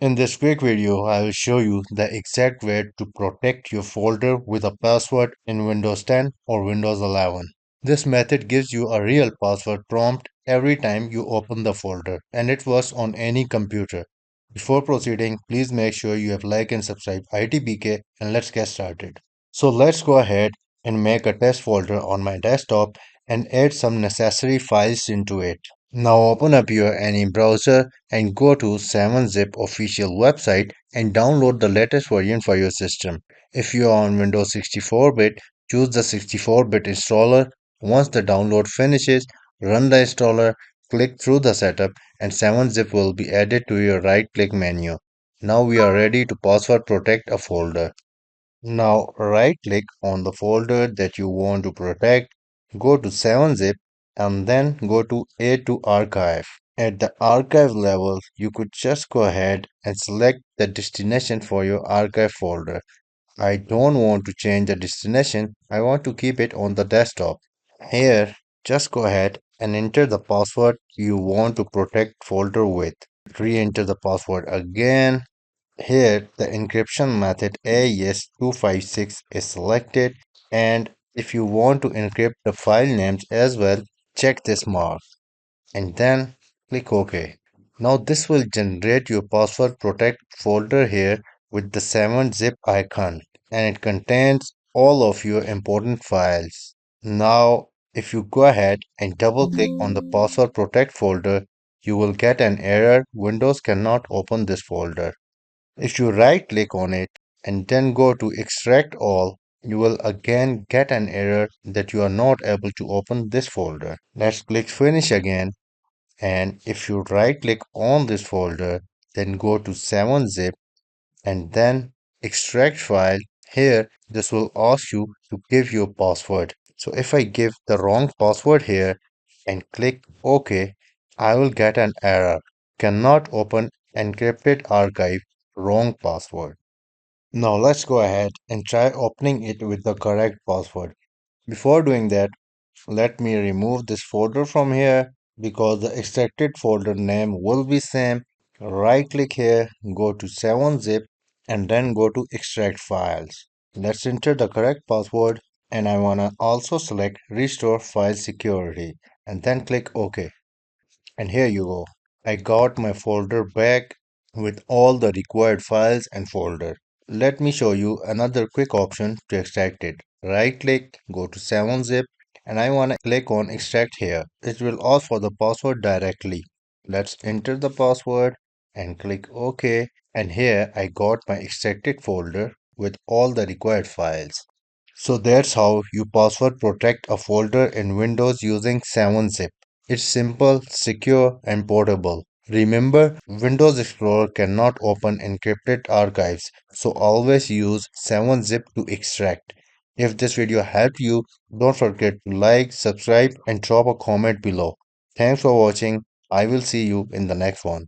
In this quick video, I will show you the exact way to protect your folder with a password in Windows 10 or Windows 11. This method gives you a real password prompt every time you open the folder, and it works on any computer. Before proceeding, please make sure you have like and subscribe ITBK, and let's get started. So let's go ahead and make a test folder on my desktop and add some necessary files into it. Now open up your any browser and go to 7-Zip official website and download the latest version for your system. If you are on Windows 64-bit, choose the 64-bit installer. Once the download finishes, run the installer, click through the setup, and 7-Zip will be added to your right-click menu. Now we are ready to password protect a folder. Now right-click on the folder that you want to protect, go to 7-Zip, and then go to Add to Archive. At the archive level, you could just go ahead and select the destination for your archive folder. I don't want to change the destination, I want to keep it on the desktop. Here, just go ahead and enter the password you want to protect folder with. Re-enter the password again. Here, the encryption method AES256 is selected, and if you want to encrypt the file names as well, check this mark and then click OK. Now this will generate your password protect folder here with the 7-zip icon, and it contains all of your important files. Now if you go ahead and double click on the password protect folder, you will get an error: Windows cannot open this folder. If you right click on it and then go to extract all, you will again get an error that you are not able to open this folder. Let's click finish again, and if you right click on this folder, then go to 7-zip and then extract file. Here this will ask you to give your password. So if I give the wrong password here and click OK, I will get an error: cannot open encrypted archive, wrong password. Now let's go ahead and try opening it with the correct password. Before doing that, let me remove this folder from here because the extracted folder name will be same. Right click here, go to 7-zip, and then go to extract files. Let's enter the correct password, and I wanna also select restore file security and then click OK. And here you go. I got my folder back with all the required files and folder. Let me show you another quick option to extract it. Right click, go to 7-zip, and I want to click on extract here. It will ask for the password directly. Let's enter the password and click OK. And here I got my extracted folder with all the required files. So that's how you password protect a folder in Windows using 7-zip. It's simple, secure, and portable. Remember, Windows Explorer cannot open encrypted archives, so always use 7-zip to extract. If this video helped you, don't forget to like, subscribe, and drop a comment below. Thanks for watching. I will see you in the next one.